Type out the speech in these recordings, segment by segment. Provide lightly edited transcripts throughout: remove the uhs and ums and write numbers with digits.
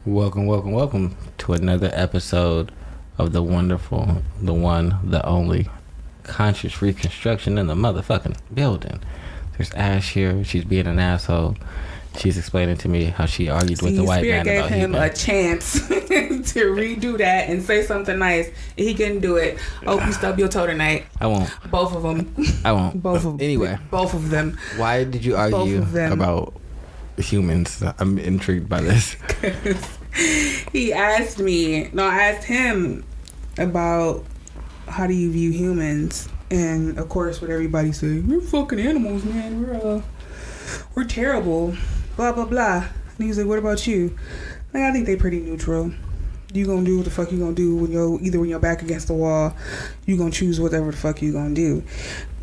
Welcome to another episode of the wonderful, the one, the only Conscious Reconstruction in the motherfucking building. There's Ash here. She's being an asshole. She's explaining to me how she argued with the white man Spirit about gave him human. a chance to redo that and say something nice, and he couldn't do it. Oh, you stub your toe tonight. I won't. Both of them. I won't. Both of them. Anyway, Both of them. why did you argue about humans? I'm intrigued by this. He asked me. No, I asked him about how do you view humans, and of course, what everybody said, we're fucking animals, man. We're terrible. Blah blah blah. And he's like, what about you? Like, I think they pretty neutral. You gonna do what the fuck you gonna do when you're back against the wall. You gonna choose whatever the fuck you gonna do.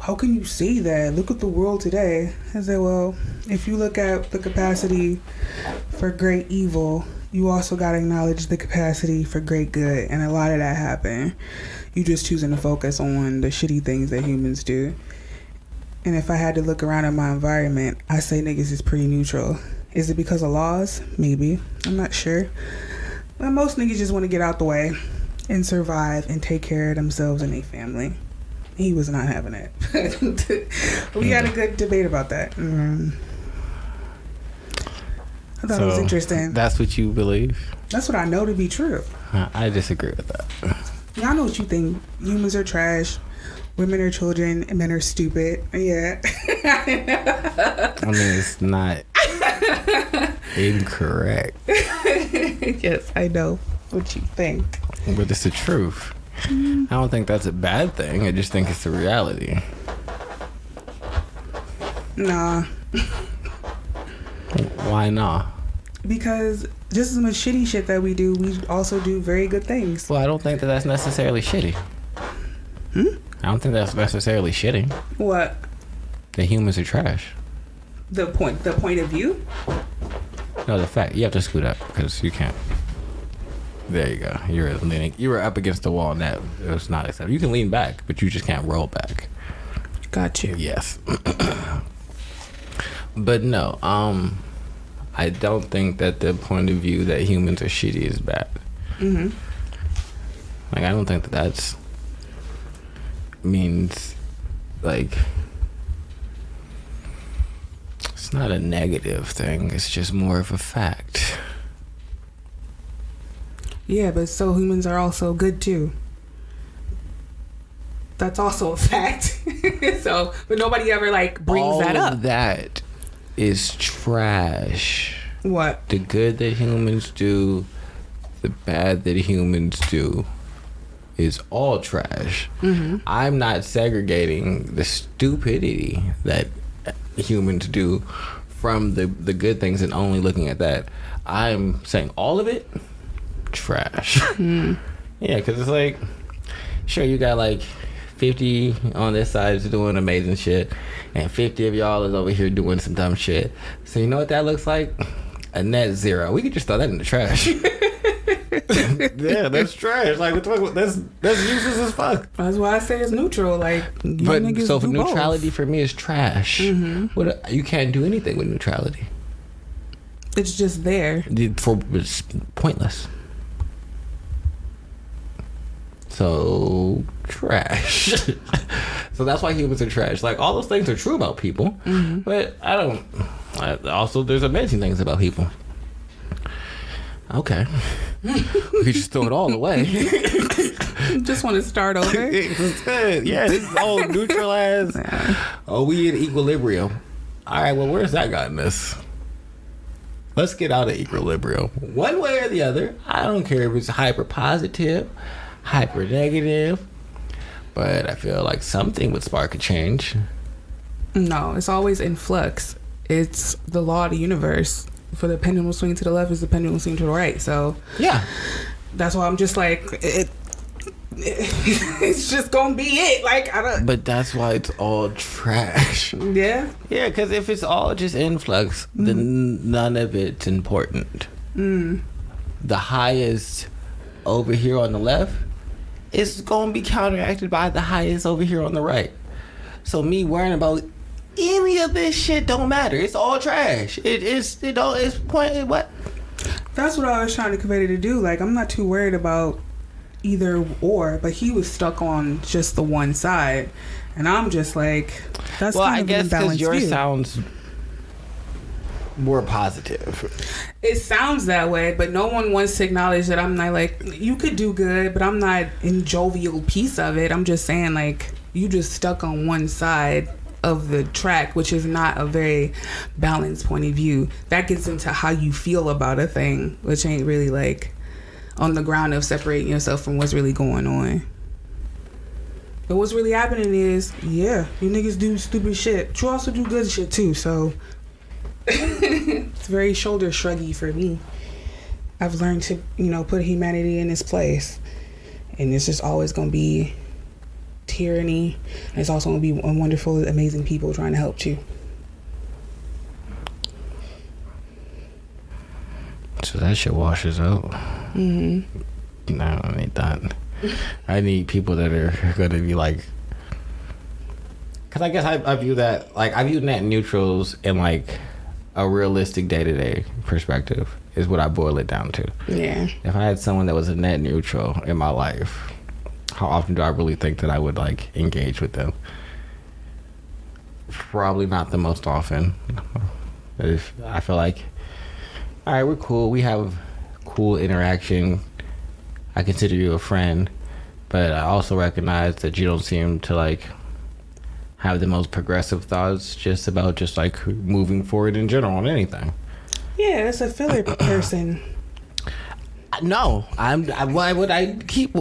How can you say that? Look at the world today. I said, well, if you look at the capacity for great evil, you also gotta acknowledge the capacity for great good, and a lot of that happen. You just choosing to focus on the shitty things that humans do. And if I had to look around at my environment, I say niggas is pretty neutral. Is it because of laws? Maybe. I'm not sure. But most niggas just want to get out the way and survive and take care of themselves and their family. He was not having it. We had a good debate about that. I thought it was interesting. That's what you believe? That's what I know to be true. I disagree with that. Y'all know what you think. Humans are trash. Women are children, and men are stupid. Yeah. I mean, it's not incorrect. Yes, I know what you think. But it's the truth. I don't think that's a bad thing. I just think it's the reality. Nah. Why not? Because just as much shitty shit that we do, we also do very good things. Well, I don't think that that's necessarily shitty. I don't think that's necessarily shitty. What? The humans are trash. The point of view? No, the fact. You have to scoot up because you can't. There you go. You were up against the wall and that it was not acceptable. You can lean back, but you just can't roll back. Got you. Yes. But no, I don't think that the point of view that humans are shitty is bad. Mm-hmm. Like, I don't think that that's means, like, it's not a negative thing. It's just more of a fact. Yeah, but so humans are also good too. That's also a fact. So, but nobody ever brings that up. All that is trash. What? The good that humans do, the bad that humans do, is all trash. Mm-hmm. I'm not segregating the stupidity that humans do from the good things and only looking at that. I'm saying all of it, trash. Yeah, because it's like, sure, you got 50 on this side is doing amazing shit, and 50 of y'all is over here doing some dumb shit. So you know what that looks like? A net zero. We could just throw that in the trash. Yeah, that's trash. Like, what the fuck? That's useless as fuck. That's why I say it's neutral. But so for neutrality, for me, is trash. Mm-hmm. What, you can't do anything with neutrality. It's just there. It's pointless. So trash. So that's why humans are trash. Like, all those things are true about people, but also, there's amazing things about people. Okay. We just throw it all away. Just want to start over. It's good. Yeah, this is all neutral as. Oh, we in equilibrium. All right, well, where's that gotten us? Let's get out of equilibrium. One way or the other. I don't care if it's hyper positive, hyper negative, but I feel like something would spark a change. No, it's always in flux. It's the law of the universe. For the pendulum swing to the left is the pendulum swing to the right. So yeah, that's why I'm just it's just gonna be it. I don't. But that's why it's all trash. Yeah. Yeah, because if it's all just influx, then none of it's important. The highest over here on the left is gonna be counteracted by the highest over here on the right. So me worrying about any of this shit don't matter. It's all trash. It's point what? That's what I was trying to convey to do. Like, I'm not too worried about either or, but he was stuck on just the one side, and I'm just like, that's well, kind I of guess an imbalanced yours view. sounds more positive. It sounds that way, but no one wants to acknowledge that I'm not like, you could do good, but I'm not in jovial piece of it. I'm just saying, like, you just stuck on one side of the track, which is not a very balanced point of view. That gets into how you feel about a thing, which ain't really like on the ground of separating yourself from what's really going on. But what's really happening is, yeah, you niggas do stupid shit, but you also do good shit too, so it's very shoulder shruggy for me. I've learned to, put humanity in its place, and it's just always gonna be tyranny, and it's also gonna be wonderful, amazing people trying to help you. So that shit washes out. No, I need that. I need people that are gonna be like, because I guess I view that, like, I view net neutrals in like a realistic day-to-day perspective is what I boil it down to. Yeah. If I had someone that was a net neutral in my life, how often do I really think that I would like engage with them? Probably not the most often. If I feel like, all right, we're cool, we have cool interaction, I consider you a friend, but I also recognize that you don't seem to like have the most progressive thoughts just about just like moving forward in general on anything. Yeah, that's a filler person. No, why would I keep?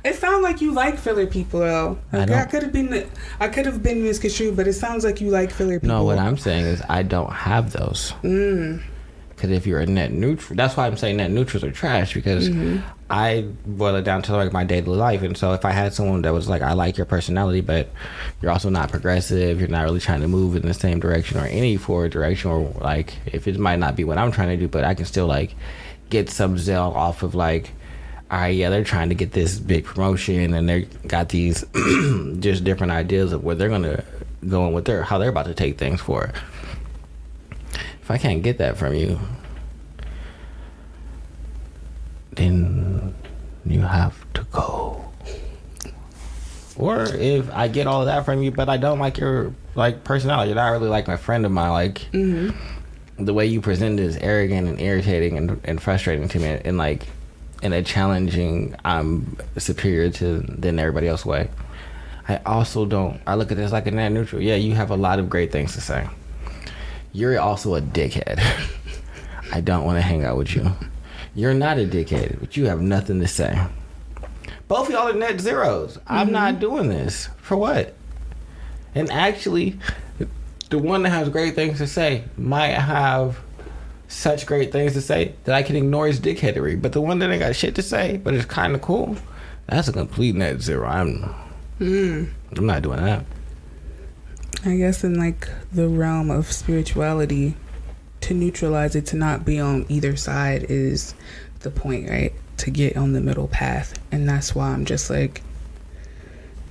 It sounds like you like filler people, though. Like, I could have been misconstrued, but it sounds like you like filler people. No, what I'm saying is I don't have those. Because if you're a net neutral, that's why I'm saying net neutrals are trash, because I boil it down to like my daily life. And so if I had someone that was like, I like your personality, but you're also not progressive, you're not really trying to move in the same direction or any forward direction, or like if it might not be what I'm trying to do, but I can still like get some zeal off of like, all right, yeah, they're trying to get this big promotion and they got these just different ideas of where they're gonna go and how they're about to take things for. If I can't get that from you, then you have to go. Or if I get all of that from you, but I don't like your like personality, you're not really like my friend of mine, like the way you present is arrogant and irritating and frustrating to me, and like in a challenging, I'm superior than everybody else way. I look at this like a net neutral. Yeah, you have a lot of great things to say. You're also a dickhead. I don't want to hang out with you. You're not a dickhead, but you have nothing to say. Both of y'all are net zeros. I'm not doing this. For what? And actually, the one that has great things to say might have such great things to say that I can ignore his dickheadery. But the one that ain't got shit to say, but it's kind of cool, that's a complete net zero. I'm not doing that. I guess in like the realm of spirituality, to neutralize it, to not be on either side is the point, right? To get on the middle path. And that's why I'm just like,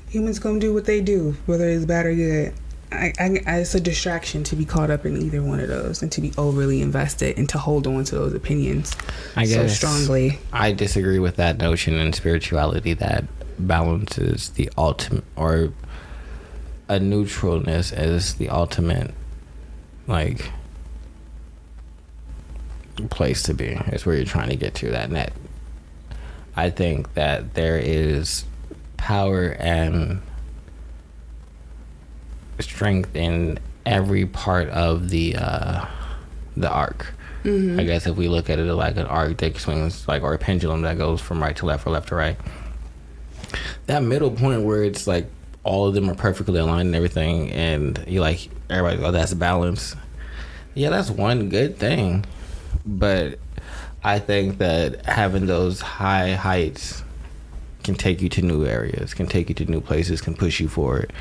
humans gonna do what they do, whether it's bad or good. It's a distraction to be caught up in either one of those and to be overly invested and to hold on to those opinions so strongly. I disagree with that notion in spirituality that balance is the ultimate, or a neutralness as the ultimate like place to be. It's where you're trying to get to, that net. I think that there is power and strength in every part of the arc. I guess if we look at it like an arc that swings like, or a pendulum that goes from right to left or left to right, that middle point where it's like all of them are perfectly aligned and everything, and you like everybody, oh, that's balance. Yeah, that's one good thing, but I think that having those high heights can take you to new areas, can take you to new places, can push you forward.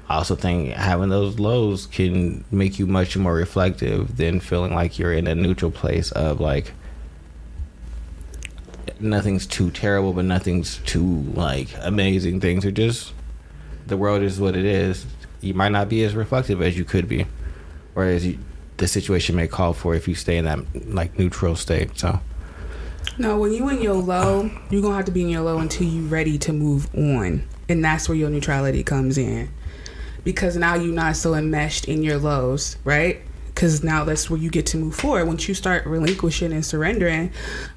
I also think having those lows can make you much more reflective than feeling like you're in a neutral place of like nothing's too terrible but nothing's too like amazing. Things are just, the world is what it is. You might not be as reflective as you could be, or as the situation may call for if you stay in that like neutral state. So no, when you in your low, you're gonna have to be in your low until you ready to move on, and that's where your neutrality comes in, because now you're not so enmeshed in your lows, right? Because now that's where you get to move forward. Once you start relinquishing and surrendering,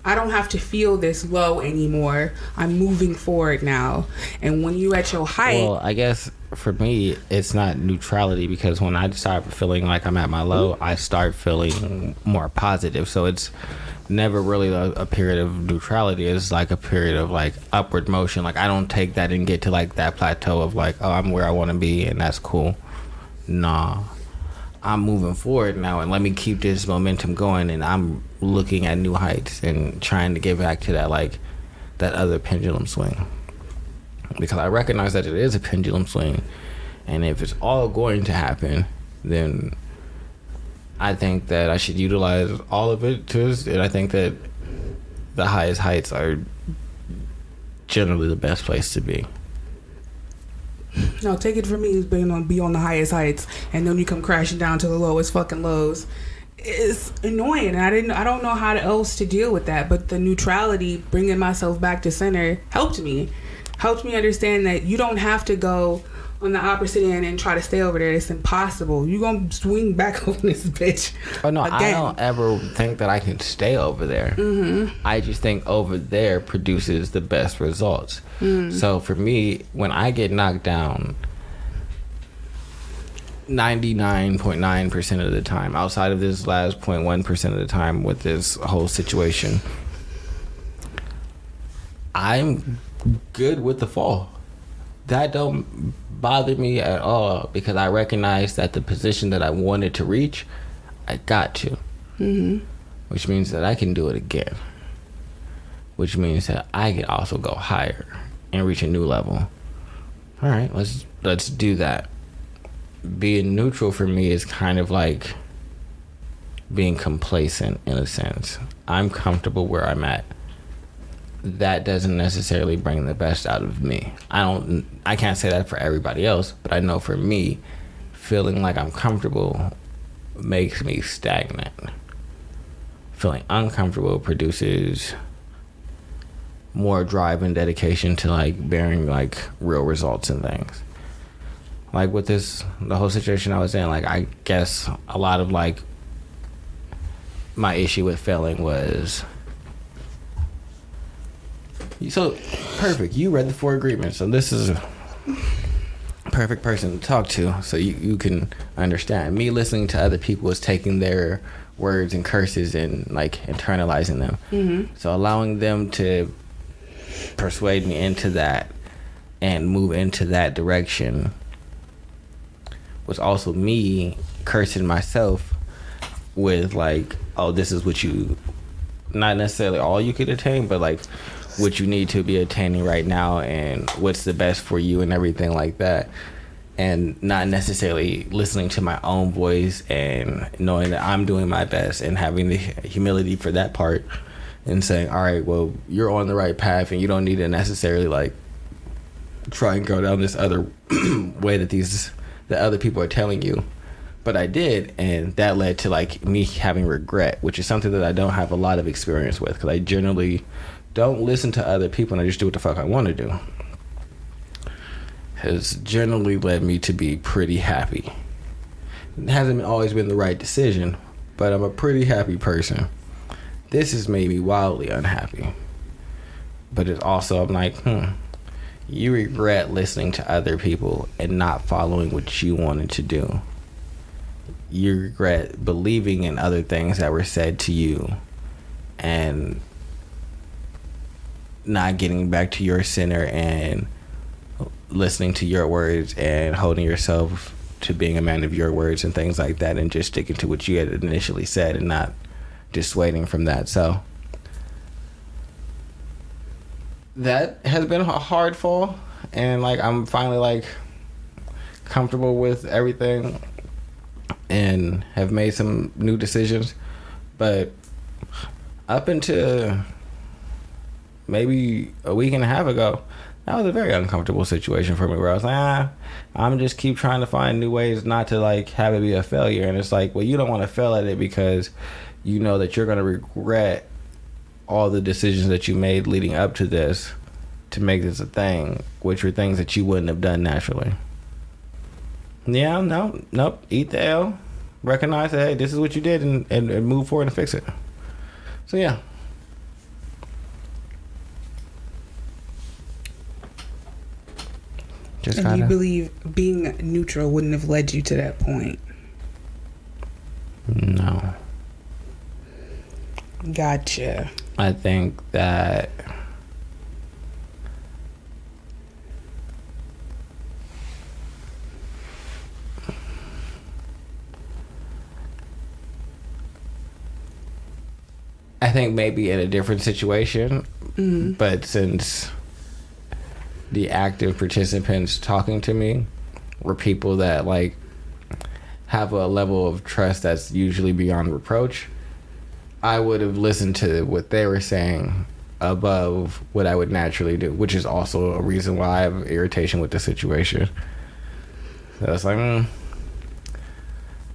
I don't have to feel this low anymore. I'm moving forward now. And when you at your height, well, I guess for me it's not neutrality, because when I start feeling like I'm at my low, I start feeling more positive. So it's never really a period of neutrality. It's like a period of like upward motion. Like I don't take that and get to like that plateau of like, oh, I'm where I want to be and that's cool. Nah, I'm moving forward now, and let me keep this momentum going, and I'm looking at new heights and trying to get back to that like that other pendulum swing, because I recognize that it is a pendulum swing, and if it's all going to happen, then I think that I should utilize all of it and I think that the highest heights are generally the best place to be. no, take it from me, being on be on the highest heights, and then you come crashing down to the lowest fucking lows. It's annoying, and I don't know how else to deal with that. But the neutrality, bringing myself back to center, helped me understand that you don't have to go on the opposite end and try to stay over there. It's impossible. You gonna swing back on this bitch. Oh no, again. I don't ever think that I can stay over there. I just think over there produces the best results. So for me, when I get knocked down 99.9% of the time, outside of this last 0.1% of the time with this whole situation, I'm good with the fall. That don't bother me at all, because I recognize that the position that I wanted to reach, I got to. Which means that I can do it again. Which means that I can also go higher and reach a new level. All right, let's do that. Being neutral for me is kind of like being complacent in a sense. I'm comfortable where I'm at. That doesn't necessarily bring the best out of me. I can't say that for everybody else, but I know for me, feeling like I'm comfortable makes me stagnant. Feeling uncomfortable produces more drive and dedication to like bearing like real results and things. Like with the whole situation I was in, like I guess a lot of like my issue with failing was, so perfect, you read the 4 agreements, so this is a perfect person to talk to so you can understand. Me listening to other people is taking their words and curses and like internalizing them. So allowing them to persuade me into that and move into that direction was also me cursing myself with like, oh, this is what you, not necessarily all you could attain, but like what you need to be attaining right now and what's the best for you and everything like that. And not necessarily listening to my own voice and knowing that I'm doing my best and having the humility for that part and saying, all right, well, you're on the right path and you don't need to necessarily like try and go down this other way that other people are telling you. But I did, and that led to like me having regret, which is something that I don't have a lot of experience with, because I generally don't listen to other people and I just do what the fuck I want to do. Has generally led me to be pretty happy. It hasn't always been the right decision, but I'm a pretty happy person. This has made me wildly unhappy. But it's also, I'm like, you regret listening to other people and not following what you wanted to do. You regret believing in other things that were said to you and not getting back to your center and listening to your words and holding yourself to being a man of your words and things like that, and just sticking to what you had initially said and not dissuading from that. So that has been a hard fall, and like I'm finally like comfortable with everything and have made some new decisions. But up until maybe a week and a half ago, that was a very uncomfortable situation for me where I was like, I'm just keep trying to find new ways not to like have it be a failure. And it's like, well, you don't want to fail at it because you know that you're going to regret all the decisions that you made leading up to this to make this a thing, which were things that you wouldn't have done naturally. Yeah, nope. Eat the L. Recognize that, hey, this is what you did and move forward and fix it. So, yeah. And you believe being neutral wouldn't have led you to that point? No. Gotcha. I think that maybe in a different situation, but since the active participants talking to me were people that like have a level of trust that's usually beyond reproach, I would have listened to what they were saying above what I would naturally do, which is also a reason why I have irritation with the situation. So it's like,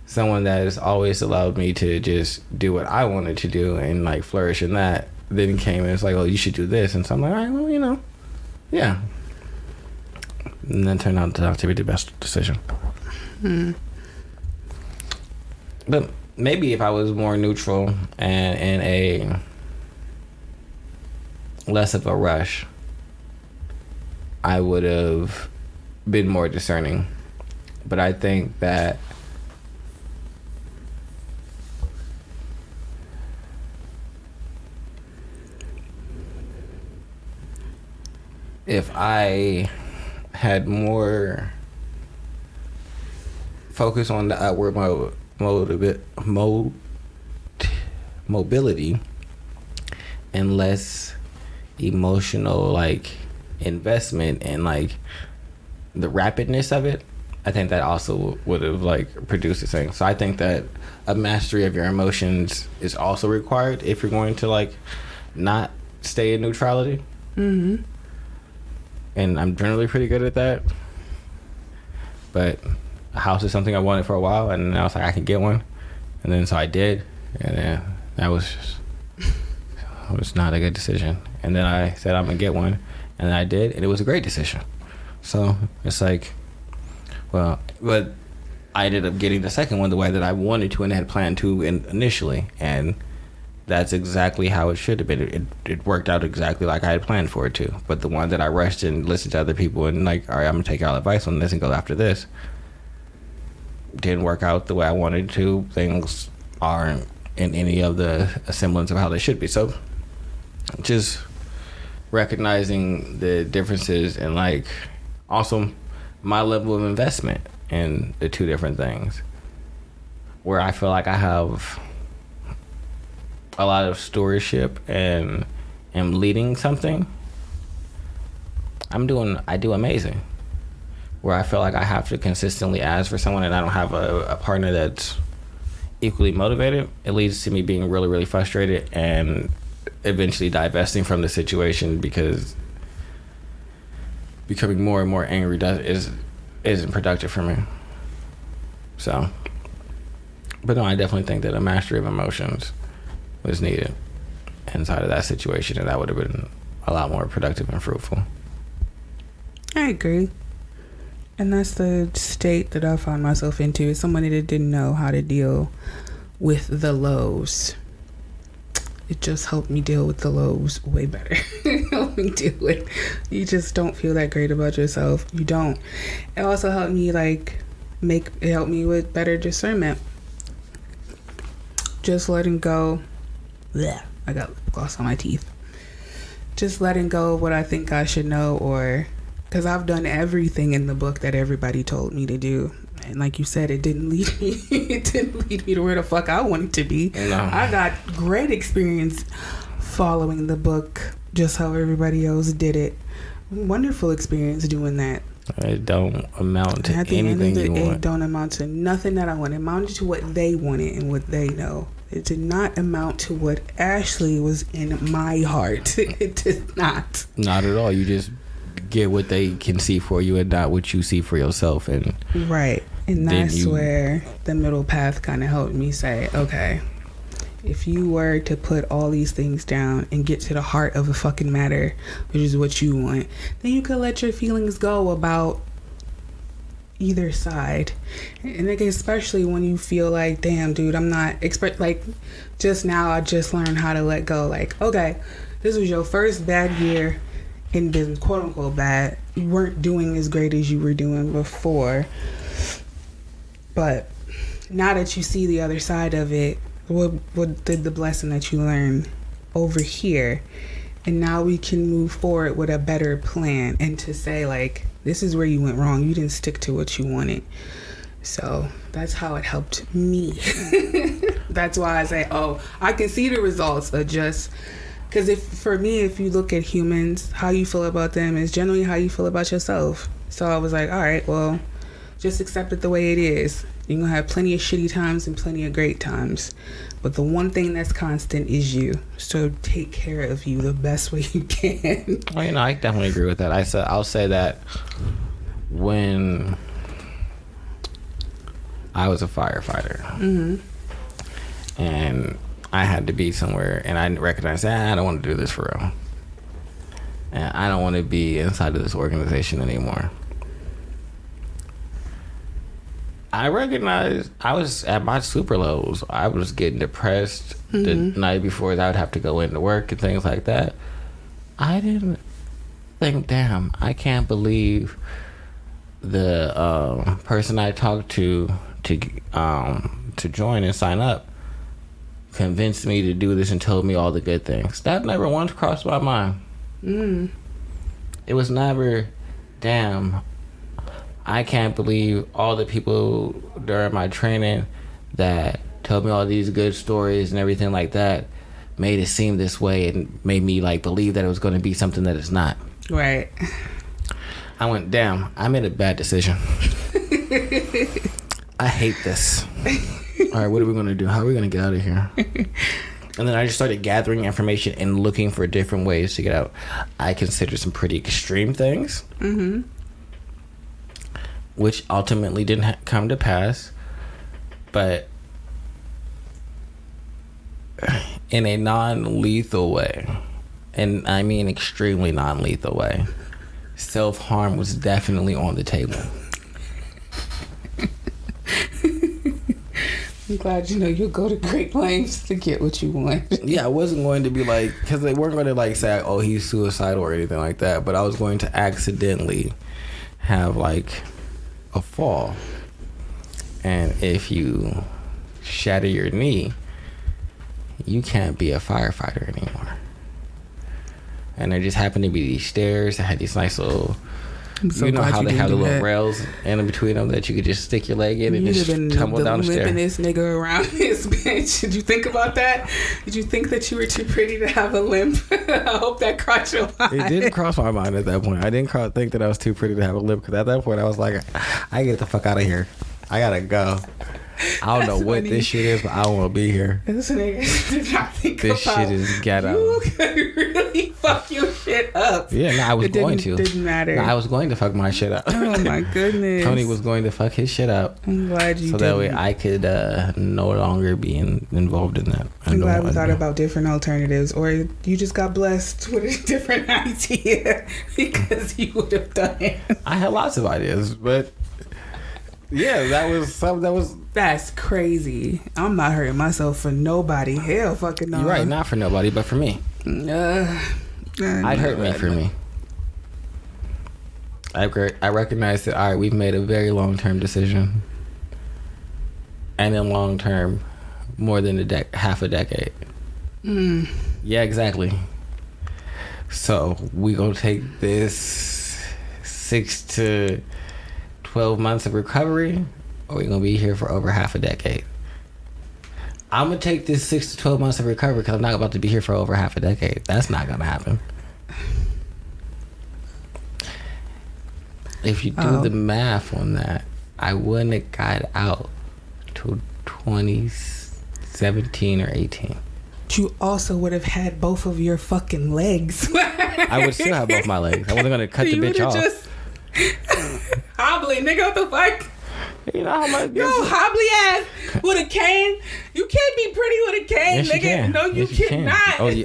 someone that has always allowed me to just do what I wanted to do and like flourish in that, then came and it's like, oh, you should do this. And so I'm like, all right, well, yeah. And then turned out to be the best decision. But maybe if I was more neutral and in a less of a rush, I would have been more discerning. But I think that if I had more focus on the outward mobility and less emotional like investment and like the rapidness of it, I think that also would have like produced the thing. So I think that a mastery of your emotions is also required if you're going to like not stay in neutrality. And I'm generally pretty good at that. But a house is something I wanted for a while, and I was like, I can get one. And then so I did, and then that was not a good decision. And then I said I'm gonna get one, and then I did, and it was a great decision. So it's like, well, but I ended up getting the second one the way that I wanted to and had planned to initially, and that's exactly how it should have been. It worked out exactly like I had planned for it to. But the one that I rushed and listened to other people and like, all right, I'm gonna take y'all advice on this and go after this, didn't work out the way I wanted to. Things aren't in any of the semblance of how they should be. So just recognizing the differences and like also my level of investment in the two different things, where I feel like I have a lot of stewardship and am leading something, I do amazing. Where I feel like I have to consistently ask for someone and I don't have a partner that's equally motivated, it leads to me being really, really frustrated and eventually divesting from the situation because becoming more and more angry isn't productive for me. So, but no, I definitely think that a mastery of emotions was needed inside of that situation, and that would have been a lot more productive and fruitful. I agree. And that's the state that I found myself into, is somebody that didn't know how to deal with the lows. It just helped me deal with the lows way better. It helped me deal with, you just don't feel that great about yourself. You don't. It also helped me it helped me with better discernment. Just letting go. Blech, I got lip gloss on my teeth. Just letting go of what I think I should know, or because I've done everything in the book that everybody told me to do, and like you said, it didn't lead me. It didn't lead me to where the fuck I wanted to be. No. I got great experience following the book, just how everybody else did it. Wonderful experience doing that. It don't amount to anything you want. It don't amount to nothing that I want. It amounted to what they wanted and what they know. It did not amount to what Ashley was in my heart. It did not. Not at all. You just get what they can see for you and not what you see for yourself. And right. And that's where the middle path kind of helped me say, okay, if you were to put all these things down and get to the heart of the fucking matter, which is what you want, then you could let your feelings go about either side. And like, especially when you feel like, damn, dude, I'm not like just now I just learned how to let go. Like, okay, this was your first bad year in business, quote unquote bad. You weren't doing as great as you were doing before. But now that you see the other side of it, what did the blessing that you learned over here? And now we can move forward with a better plan and to say, like, this is where you went wrong. You didn't stick to what you wanted. So that's how it helped me. That's why I say, oh, I can see the results of just... Because if you look at humans, how you feel about them is generally how you feel about yourself. So I was like, all right, well, just accept it the way it is. You're going to have plenty of shitty times and plenty of great times. But the one thing that's constant is you. So take care of you the best way you can. Well, I definitely agree with that. I'll say that when I was a firefighter, and I had to be somewhere, and I recognized, I don't want to do this for real. And I don't want to be inside of this organization anymore. I recognized I was at my super lows. I was getting depressed the night before I would have to go into work and things like that. I didn't think, damn, I can't believe the person I talked to join and sign up convinced me to do this and told me all the good things. That never once crossed my mind. It was never, damn, I can't believe all the people during my training that told me all these good stories and everything like that made it seem this way and made me like believe that it was going to be something that it's not. Right. I went, damn, I made a bad decision. I hate this. All right, what are we going to do? How are we going to get out of here? And then I just started gathering information and looking for different ways to get out. I considered some pretty extreme things, which ultimately didn't come to pass. But in a non-lethal way, and I mean extremely non-lethal way, self-harm was definitely on the table. I'm glad you'll go to great lengths to get what you want. Yeah, I wasn't going to be like, because they weren't going to like say, oh, he's suicidal or anything like that, but I was going to accidentally have like a fall. And if you shatter your knee, you can't be a firefighter anymore. And there just happened to be these stairs that had these nice little... You know how they have the little rails in between them that you could just stick your leg in and just tumble down the stairs. Limping this nigga around his bench. Did you think about that? Did you think that you were too pretty to have a limp? I hope that crossed your mind. It didn't cross my mind at that point. I didn't think that I was too pretty to have a limp, because at that point I was like, I get the fuck out of here. I gotta go. I don't know what this shit is, but I don't want to be here. This nigga did not think this about shit is ghetto. You could really fuck your shit up. Yeah, no, I was going to. It didn't matter. No, I was going to fuck my shit up. Oh my goodness. Tony was going to fuck his shit up. I'm glad you so didn't. That way I could no longer be involved in that. I'm glad we thought about different alternatives, or you just got blessed with a different idea because you would have done it. I had lots of ideas, but yeah, that was something that was... That's crazy. I'm not hurting myself for nobody. Hell fucking no. You're right, not for nobody, but for me. I'd hurt me for me. I recognize that, all right, we've made a very long-term decision. And in long-term, more than half a decade. Yeah, exactly. So we gonna take this 6 to 12 months of recovery, or we gonna be here for over half a decade? I'm gonna take this 6 to 12 months of recovery because I'm not about to be here for over half a decade. That's not gonna happen. If you do the math on that, I wouldn't have got out till 2017 or 18. you also would have had both of your fucking legs. I would still have both my legs. I wasn't gonna cut the You bitch would've off. just hobbling, nigga. What the fuck? You know how much? Yo, hobbly ass with a cane. You can't be pretty with a cane, Yes, you nigga. can. No, you Yes, cannot.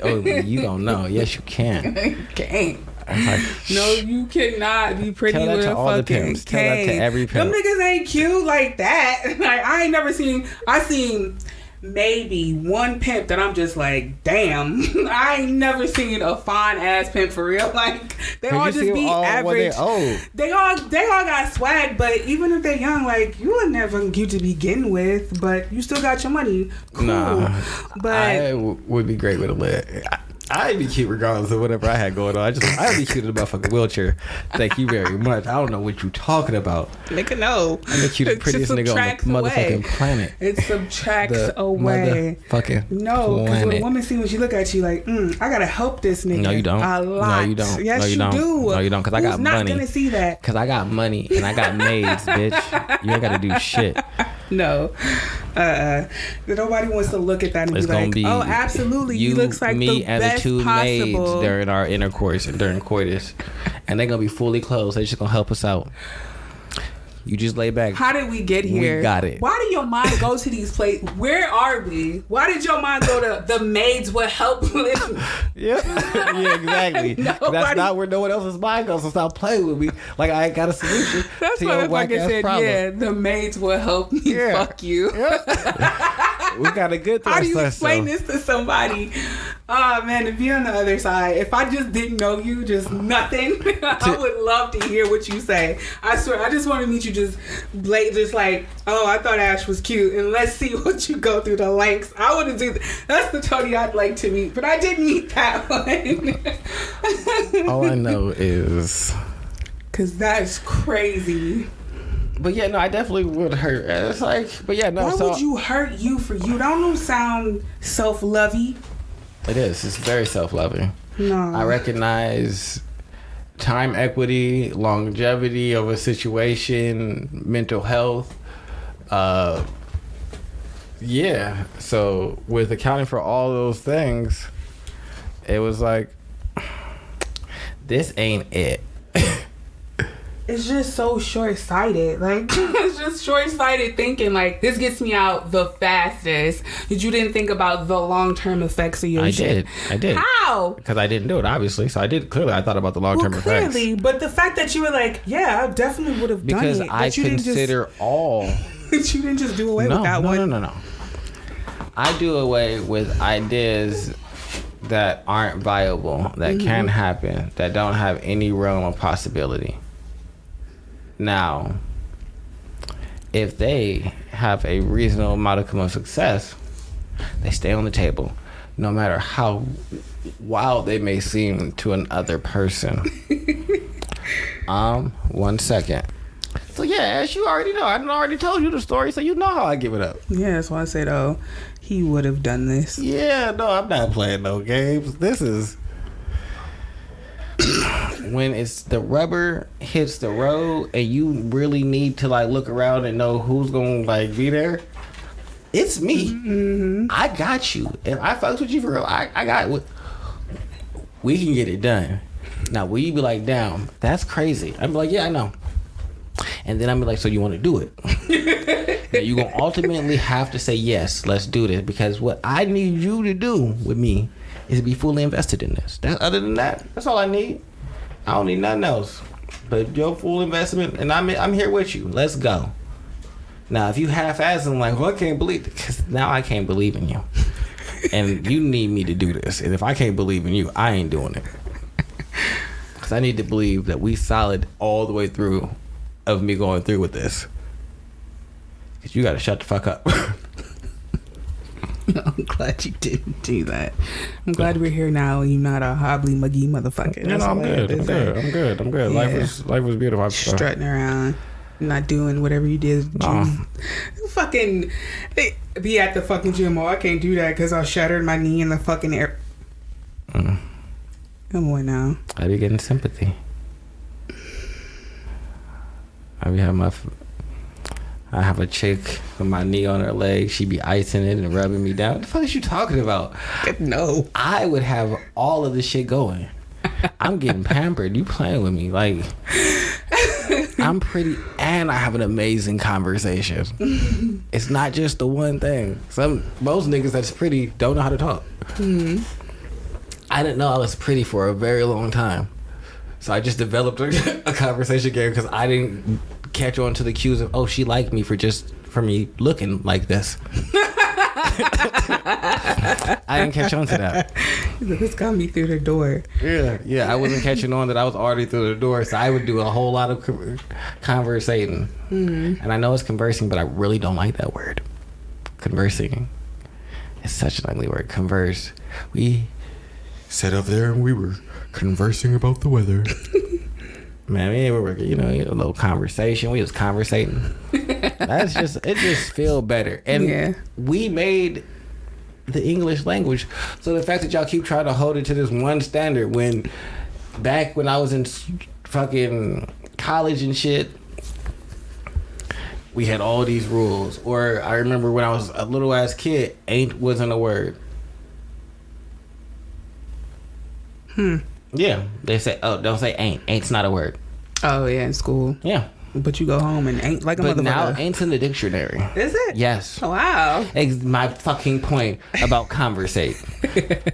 You don't know. Yes, you can. You can't. It's like, No, you cannot be pretty Tell that with to a all the fucking pimps. Tell that to cane. every Them pimp. niggas ain't cute like that. Like I ain't never seen. I seen maybe one pimp that I'm just like, damn. I ain't never seen a fine ass pimp for real. Like they all just be average. They all got swag, but even if they're young, like you were never cute to begin with, but you still got your money. Cool. Nah, but I would be great with a leg. I'd be cute regardless of whatever I had going on. I'd be cute in a motherfucking wheelchair. Thank you very much. I don't know what you talking about. nigga, no. I'm the cutest, prettiest nigga on the motherfucking planet. It subtracts The away. motherfucking No, because when a planet. woman see when she look at you like, I gotta help this nigga. No, you don't. A lot. No, you don't. Yes, No, you don't. do. No, you don't, 'cause I got Who's not money. gonna see that? Cause I got money and I got maids, bitch. You ain't gotta do shit. No. Nobody wants to look at that and It's be gonna like, be oh, absolutely. He looks like me, the and best the two maids possible. during our intercourse during coitus, and they're gonna be fully clothed. They're just gonna help us out. You just lay back. How did we get here? We got it. Why did your mind go to these places? Where are we? Why did your mind go to the maids will help with? Yeah, yeah, exactly. That's Nobody- not where no one else's mind goes. So stop playing with me. Like I ain't got a solution. That's to what your if I whack could ass said, problem. yeah, the maids will help me. Yeah. Fuck you. We got a good. How do you thrust, explain so- this to somebody? Oh man, to be on the other side, if I just didn't know you, just nothing, I would love to hear what you say. I swear, I just want to meet you just like, oh, I thought Ash was cute, and let's see what you go through the lengths. I wouldn't do that. That's the Tony I'd like to meet, but I didn't meet that one. All I know is, Cause that's crazy. but yeah, no, I definitely would hurt. It's like, but yeah, no. Why so would you hurt you for you? That don't sound self-lovey. it is. It's very self-loving. No. I recognize time equity, longevity of a situation, mental health. Yeah. So with accounting for all those things, it was like, this ain't it. It's just so short-sighted. Like, it's just short-sighted thinking, like, this gets me out the fastest. That you didn't think about the long-term effects of your shit. I did. How? Because I didn't do it, obviously. So I did. Clearly, I thought about the long-term Well, effects. clearly. But the fact that you were like, yeah, I definitely would have done Because it. I But you consider all... Didn't you didn't just do away with that one. No. I do away with ideas that aren't viable, that can happen, that don't have any realm of possibility. Now, if they have a reasonable modicum of success, they stay on the table, no matter how wild they may seem to another person. 1 second. So yeah, as you already know, I already told you the story, so you know how I give it up. Yeah, that's why I said, oh, he would have done this. Yeah, no, I'm not playing no games. This is when it's the rubber hits the road and you really need to like look around and know who's gonna like be there. It's me. Mm-hmm. I got you. If I fucks with you for real, I got it. We can get it done. Now, will you be like, damn, that's crazy? I'm like, yeah, I know. And then I'm like, so you want to do it? Now, you're going to ultimately have to say, yes, let's do this. Because what I need you to do with me is be fully invested in this. Other than that, that's all I need. I don't need nothing else. But your full investment, and I'm here with you. Let's go. Now, if you half-ass, I'm like, well, I can't believe it. Because now I can't believe in you. And you need me to do this. And if I can't believe in you, I ain't doing it. Because I need to believe that we solid all the way through of me going through with this. Because you got to shut the fuck up. I'm glad you didn't do that. I'm glad we're here now. You're not a hobbly muggy motherfucker. No, I'm good. I'm good. Yeah. Life was beautiful. Strutting around, not doing whatever you did. Fucking be at the fucking gym. Oh, I can't do that because I shattered my knee in the fucking air. Come on now. I be getting sympathy. I be having I have a chick with my knee on her leg. She be icing it and rubbing me down. What the fuck is you talking about? No. I would have all of this shit going. I'm getting pampered. You playing with me. Like, I'm pretty, and I have an amazing conversation. It's not just the one thing. Most niggas that's pretty don't know how to talk. I didn't know I was pretty for a very long time. So I just developed a conversation game because I didn't catch on to the cues of, oh, she liked me for me looking like this. I didn't catch on to that. This got me through the door. Yeah. I wasn't catching on that I was already through the door, so I would do a whole lot of conversating. And I know it's conversing, but I really don't like that word. Conversing. It's such an ugly word. Converse. We sat up there and we were conversing about the weather. Man, we were, a little conversation. We was conversating. It just feel better. And we made the English language. So the fact that y'all keep trying to hold it to this one standard when back when I was in fucking college and shit, we had all these rules. Or I remember when I was a little ass kid, ain't wasn't a word. Yeah, they say, oh, don't say ain't. Ain't's not a word. Oh, yeah, in school. Yeah. But you go home and ain't like a motherfucker. But now ain't's in the dictionary. Is it? Yes. Oh, wow. My fucking point about conversate.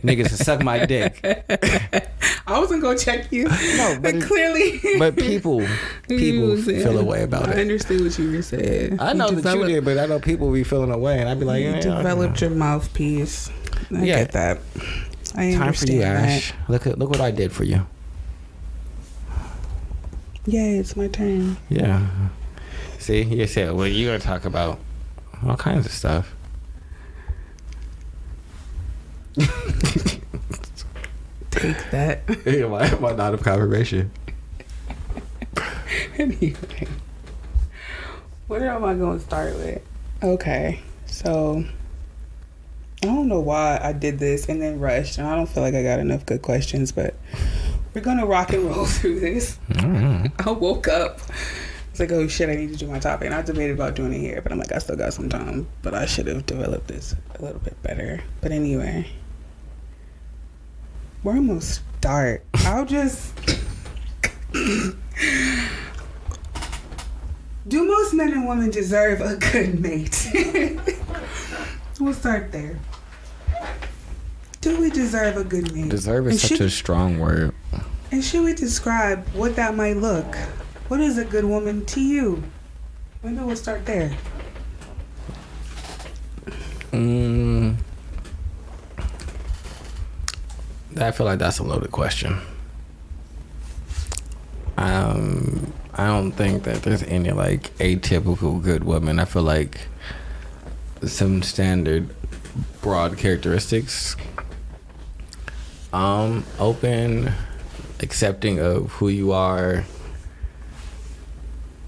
Niggas suck my dick. I wasn't gonna check you. No, but clearly. But people feel a way about it. I understood what you were saying. I know that you did, but I know people be feeling away, and I'd be like, you developed your mouthpiece. I get that. I Time for you, understand Ash. Look what I did for you. Yay, it's my turn. Yeah. See, you said, well, you're gonna talk about all kinds of stuff. Take that. Yeah, my not of confirmation. Anyway, what am I going to start with? Okay, so I don't know why I did this and then rushed, and I don't feel like I got enough good questions, but we're going to rock and roll through this. I woke up. It's like, oh shit, I need to do my topic. And I debated about doing it here, but I'm like, I still got some time, but I should have developed this a little bit better. But anyway, where am I going to start? I'll just... Do most men and women deserve a good mate? We'll start there. Do we deserve a good mate? Deserve is such a strong word. And should we describe what that might look? What is a good woman to you? Maybe we'll start there. I feel like that's a loaded question. I don't think that there's any like atypical good woman. I feel like some standard broad characteristics. Open, accepting of who you are,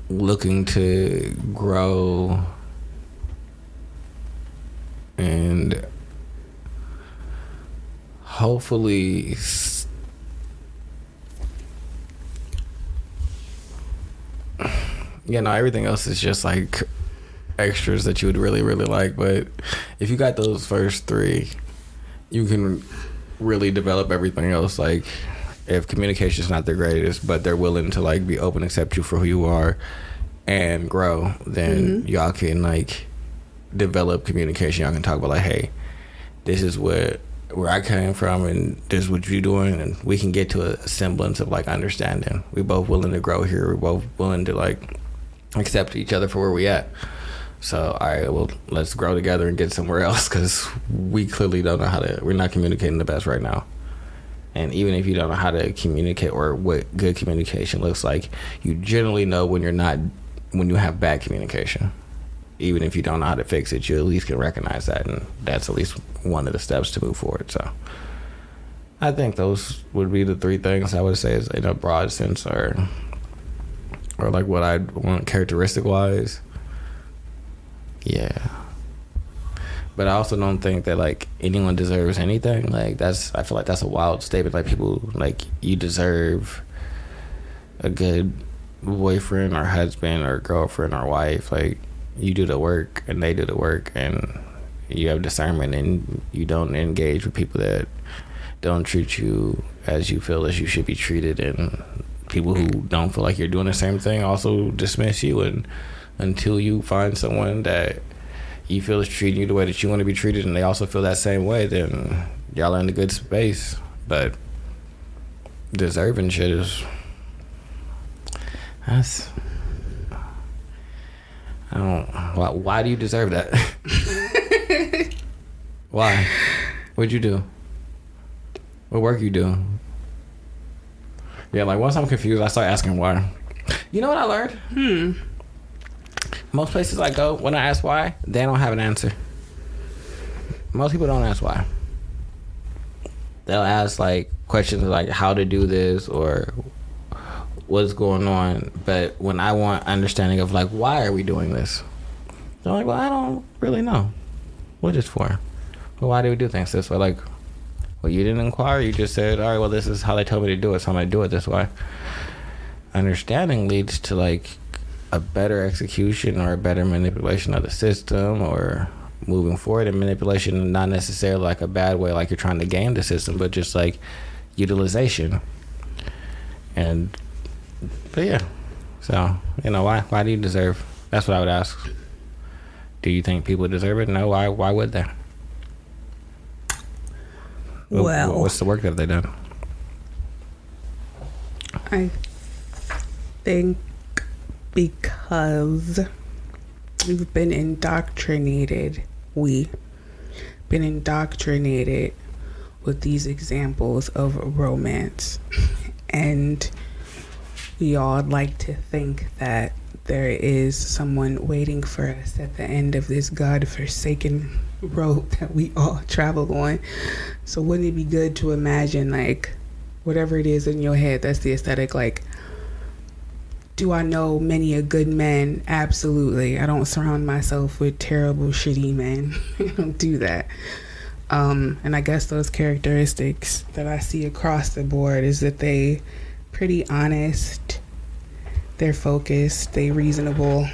looking to grow, and hopefully everything else is just like extras that you would really, really like. But if you got those first three, you can really develop everything else. Like if communication is not the greatest, but they're willing to like be open, accept you for who you are and grow, then y'all can like develop communication. Y'all can talk about like, hey, this is where I came from and this is what you're doing, and we can get to a semblance of like understanding. We're both willing to grow here. We're both willing to like accept each other for where we at. So, all right, well, let's grow together and get somewhere else, because we clearly don't know we're not communicating the best right now. And even if you don't know how to communicate or what good communication looks like, you generally know when you have bad communication. Even if you don't know how to fix it, you at least can recognize that, and that's at least one of the steps to move forward. So I think those would be the three things I would say is in a broad sense, or like what I'd want characteristic wise. Yeah. But I also don't think that like anyone deserves anything. Like I feel like that's a wild statement. Like people like, you deserve a good boyfriend or husband or girlfriend or wife. Like you do the work and they do the work, and you have discernment, and you don't engage with people that don't treat you as you feel as you should be treated, and people who don't feel like you're doing the same thing also dismiss you. And until you find someone that you feel is treating you the way that you want to be treated, and they also feel that same way, then y'all are in a good space. But deserving shit is, that's, I don't, why do you deserve that? Why? What'd you do? What work you do? Yeah, like once I'm confused, I start asking why. You know what I learned? Most places I go, when I ask why, they don't have an answer. Most people don't ask why. They'll ask like questions like how to do this or what's going on. But when I want understanding of like, why are we doing this? They're like, well, I don't really know. What is for? Well, why do we do things this way? Like, well, you didn't inquire. You just said, all right, well, this is how they told me to do it, so I'm going to do it this way. Understanding leads to like a better execution or a better manipulation of the system, or moving forward in manipulation, not necessarily like a bad way, like you're trying to game the system, but just like utilization. And but yeah, so you know, why do you deserve? That's what I would ask. Do you think people deserve it? No. Why would they? Well, what's the work that they've done? I think because we've been indoctrinated. We've been indoctrinated with these examples of romance. And we all like to think that there is someone waiting for us at the end of this godforsaken road that we all travel on. So wouldn't it be good to imagine, like, whatever it is in your head, that's the aesthetic, like, do I know many a good men? Absolutely. I don't surround myself with terrible, shitty men. I don't do that. And I guess those characteristics that I see across the board is that they pretty honest, they're focused, they reasonable.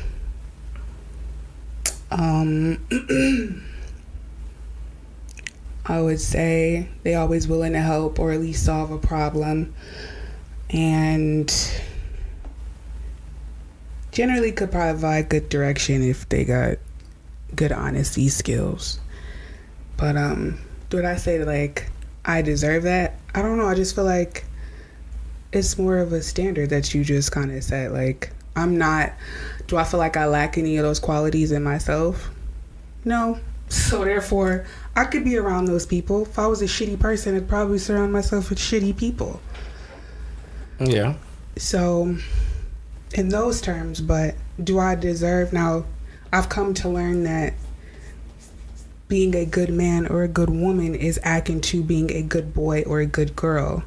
I would say they always willing to help or at least solve a problem, and generally could provide good direction if they got good honesty skills. But would I say like I deserve that? I don't know. I just feel like it's more of a standard that you just kind of set. Like, I'm not, do I feel like I lack any of those qualities in myself? No. So therefore, I could be around those people. If I was a shitty person, I'd probably surround myself with shitty people. Yeah. So in those terms, but do I deserve? Now, I've come to learn that being a good man or a good woman is akin to being a good boy or a good girl.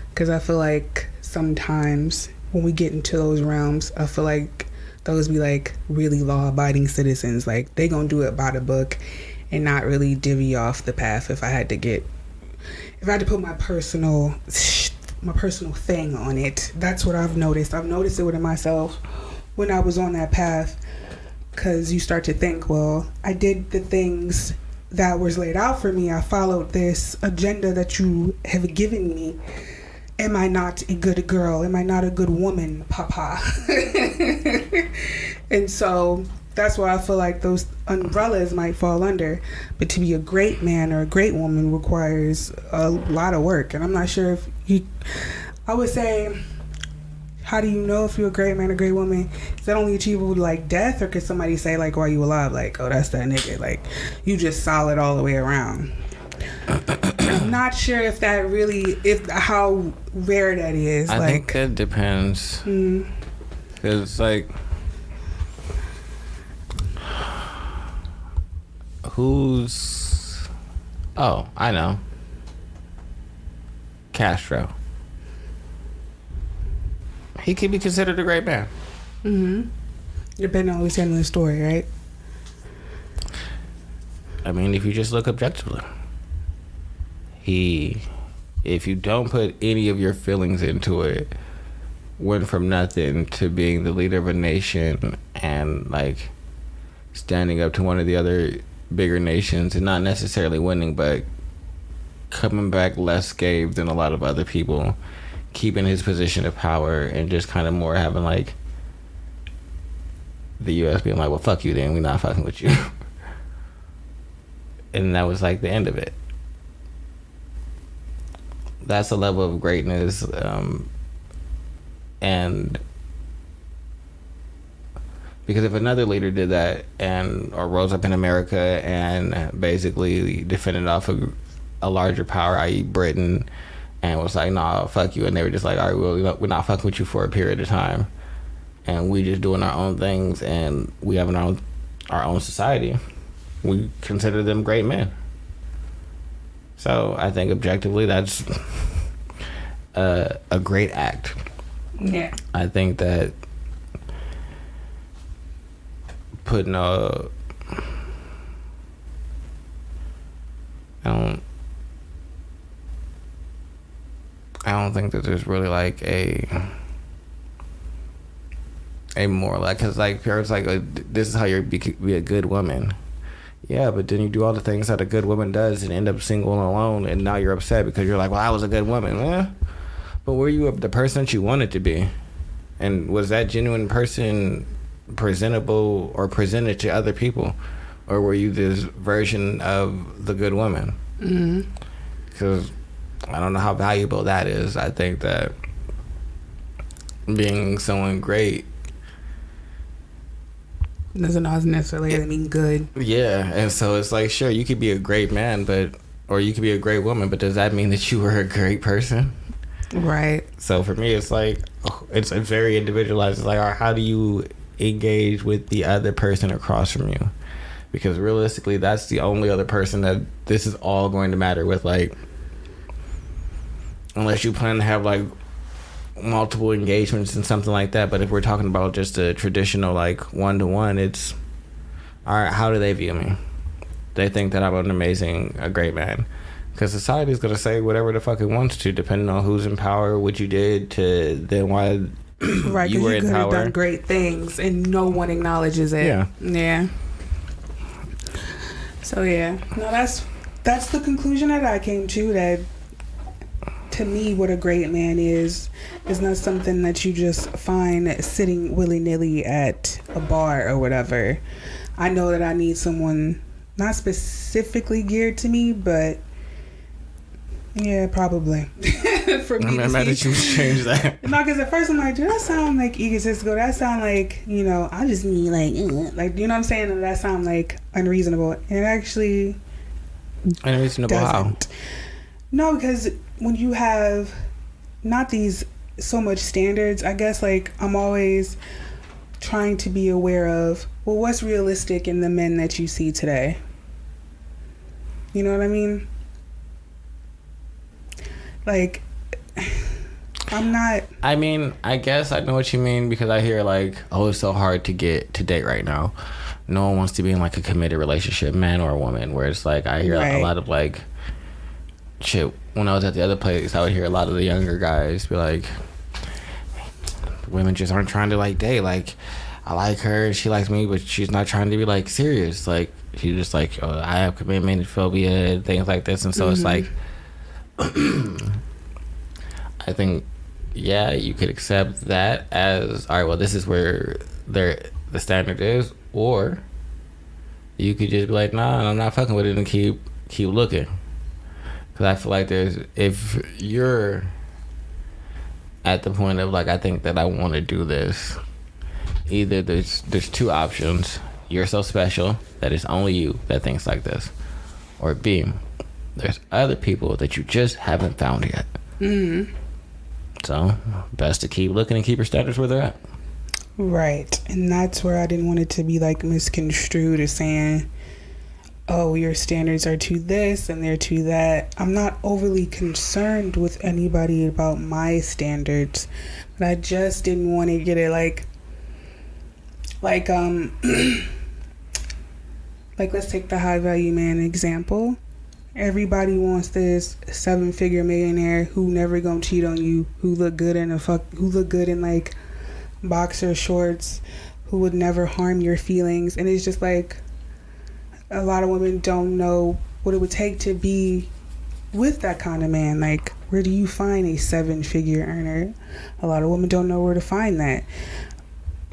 Because I feel like sometimes when we get into those realms, I feel like those be like really law-abiding citizens. Like, they gonna do it by the book and not really divvy off the path. If I had to put my personal thing on it, that's what I've noticed. I've noticed it within myself when I was on that path. Because you start to think, well, I did the things that was laid out for me. I followed this agenda that you have given me. Am I not a good girl? Am I not a good woman, Papa? And so that's why I feel like those umbrellas might fall under. But to be a great man or a great woman requires a lot of work. And I'm not sure if I would say, how do you know if you're a great man or great woman? Is that only achievable with like death, or could somebody say like while you alive, like, oh, that's that nigga, like you just solid all the way around? I'm not sure if that really, if how rare that is. I like, think that depends. Because like, who's? Oh, I know. Castro. He could be considered a great man. Depending on who's telling the story, right? I mean, if you just look objectively, if you don't put any of your feelings into it, went from nothing to being the leader of a nation and like standing up to one of the other bigger nations and not necessarily winning, but coming back less scathed than a lot of other people, keeping his position of power, and just kind of more having like the U.S. being like, well, fuck you then, we're not fucking with you. And that was like the end of it. That's a level of greatness, and because if another leader did that or rose up in America and basically defended off a larger power, i.e. Britain, and was like, nah, fuck you, and they were just like, all right, well, we're not fucking with you for a period of time, and we just doing our own things, and we have our own society, we consider them great men. So I think objectively that's a great act. Yeah. I think that putting I don't think that there's really like a more like, because like parents like this is how you be a good woman. Yeah, but then you do all the things that a good woman does and end up single and alone, and now you're upset because you're like, well, I was a good woman. But were you the person that you wanted to be? And was that genuine person presentable or presented to other people? Or were you this version of the good woman? Because I don't know how valuable that is. I think that being someone great doesn't necessarily mean good. Yeah, and so it's like, sure, you could be a great man, or you could be a great woman, but does that mean that you were a great person? Right. So for me, it's like, it's very individualized. It's like, all right, how do you engage with the other person across from you? Because realistically, that's the only other person that this is all going to matter with, like, unless you plan to have like multiple engagements and something like that. But if we're talking about just a traditional like one-to-one, it's all right, how do they view me? They think that I'm a great man, because society is going to say whatever the fuck it wants to, depending on who's in power, what you did to then why right, you were in could power. have done great things and no one acknowledges it. Yeah. So yeah, no, that's the conclusion that I came to. That to me, what a great man is not something that you just find sitting willy-nilly at a bar or whatever. I know that I need someone not specifically geared to me, but yeah, probably. For me, I'm mad that you change that. No, because at first I'm like, dude, that sound like egotistical. That sound like, I just need like, you know what I'm saying? And that sound like unreasonable. And it actually unreasonable doesn't. How? No, because when you have not these so much standards, I guess like I'm always trying to be aware of, well, what's realistic in the men that you see today? You know what I mean? Like, I'm not... I mean, I guess I know what you mean, because I hear like, oh, it's so hard to get to date right now. No one wants to be in like a committed relationship, man or woman, where it's like, I hear a lot of like, shit, when I was at the other place, I would hear a lot of the younger guys be like, women just aren't trying to like date. Like, I like her, she likes me, but she's not trying to be like serious. Like, she's just like, oh, I have commitment phobia and things like this. And so it's like, I think, yeah, you could accept that as, all right, well, this is where the standard is, or you could just be like, nah, I'm not fucking with it, and keep looking. Because I feel like if you're at the point of like, I think that I want to do this, either there's two options: you're so special that it's only you that thinks like this, or B, there's other people that you just haven't found yet. So best to keep looking and keep your standards where they're at. Right. And that's where I didn't want it to be like misconstrued as saying, oh, your standards are to this and they're to that. I'm not overly concerned with anybody about my standards, but I just didn't want to get it like like let's take the high value man example. Everybody wants this 7-figure millionaire who never gonna cheat on you, who look good in like boxer shorts, who would never harm your feelings. And it's just like, a lot of women don't know what it would take to be with that kind of man. Like, where do you find a 7-figure earner? A lot of women don't know where to find that.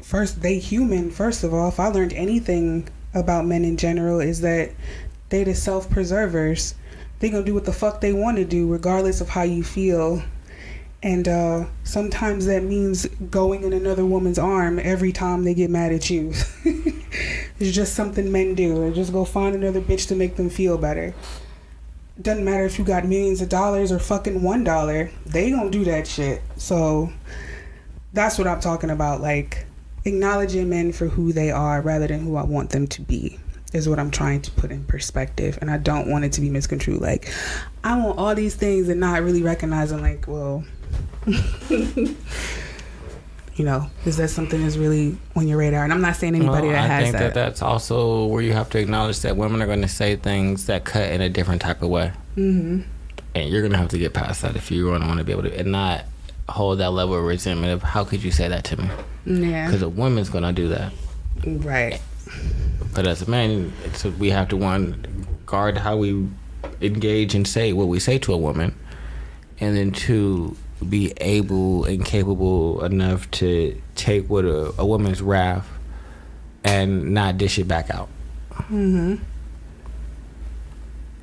First, they human. First of all, if I learned anything about men in general, is that they the self-preservers. They gonna do what the fuck they want to do regardless of how you feel. And sometimes that means going in another woman's arm every time they get mad at you. It's just something men do. They just go find another bitch to make them feel better. Doesn't matter if you got millions of dollars or fucking $1. They gonna do that shit. So that's what I'm talking about. Like, acknowledging men for who they are rather than who I want them to be is what I'm trying to put in perspective. And I don't want it to be misconstrued. Like, I want all these things and not really recognizing, like, well, you know, is that something that's really on your radar? And I'm not saying anybody that has that. I think that that's also where you have to acknowledge that women are going to say things that cut in a different type of way. Mm-hmm. And you're going to have to get past that if you want to be able to, and not hold that level of resentment of, how could you say that to me? Yeah. Because a woman's going to do that. Right. But as a man, we have to, guard how we engage and say what we say to a woman. And then 2, be able and capable enough to take what a woman's wrath and not dish it back out. Mm-hmm.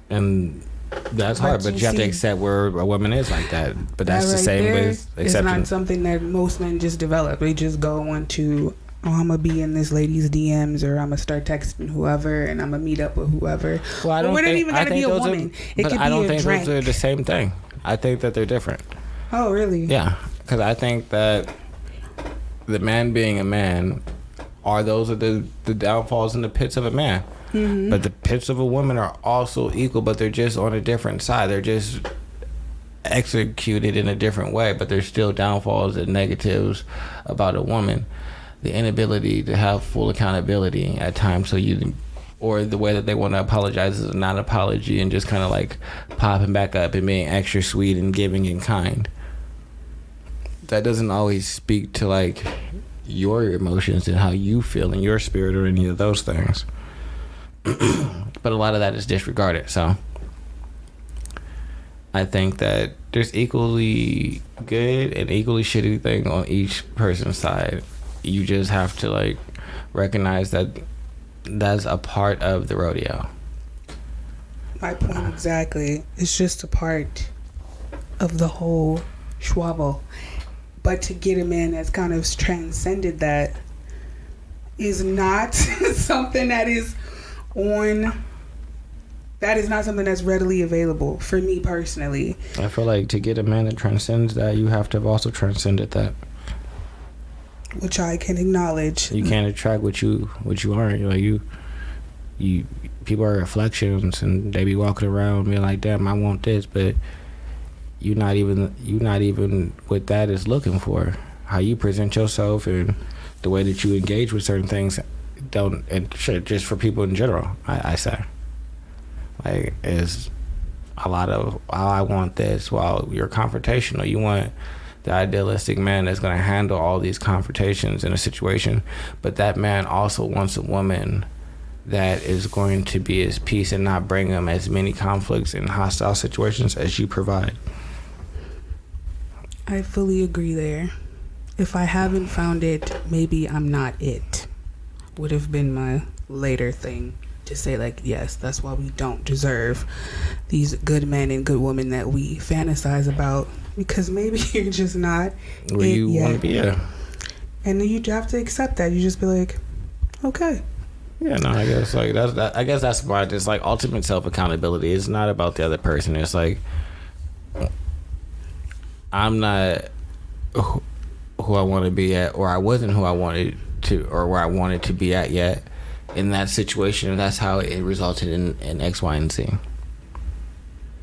And that's hard, but you have to accept where a woman is like that. But that's the same as accepting. It's not something that most men just develop. They just go on to, I'm going to be in this lady's DMs, or I'm going to start texting whoever, and I'm going to meet up with whoever. Well, I don't think, even got to be a woman. It could be a drink. I don't think those are the same thing. I think that they're different. Oh, really? Yeah, because I think that the man being a man, those are the downfalls and the pits of a man. Mm-hmm. But the pits of a woman are also equal, but they're just on a different side. They're just executed in a different way, but there's still downfalls and negatives about a woman. The inability to have full accountability at times, or the way that they want to apologize is a non-apology and just kind of like popping back up and being extra sweet and giving and kind. That doesn't always speak to like your emotions and how you feel in your spirit or any of those things. But a lot of that is disregarded. So I think that there's equally good and equally shitty thing on each person's side. You just have to like recognize that that's a part of the rodeo. My point exactly. It's just a part of the whole schwabble. But to get a man that's kind of transcended that is not something that is not something that's readily available for me personally. I feel like to get a man that transcends that, you have to have also transcended that. Which I can acknowledge. You can't attract what you aren't. Like you people are reflections, and they be walking around being like, damn, I want this, but you not even what that is looking for. How you present yourself and the way that you engage with certain things and shit, just for people in general, I say, like, is a lot of, oh, I want this. Well, you're confrontational. You want the idealistic man that's going to handle all these confrontations in a situation, but that man also wants a woman that is going to be his peace and not bring him as many conflicts and hostile situations as you provide. I fully agree there. If I haven't found it, maybe I'm not it. Would have been my later thing to say, like, yes, that's why we don't deserve these good men and good women that we fantasize about, because maybe you're just not where you want to be. Yeah. And then you have to accept that. You just be like, okay. Yeah, no, I guess like I guess that's why it's like ultimate self accountability. It's not about the other person. It's like, I'm not who I want to be at, or I wasn't who I wanted to, or where I wanted to be at yet in that situation. And that's how it resulted in X, Y, and Z.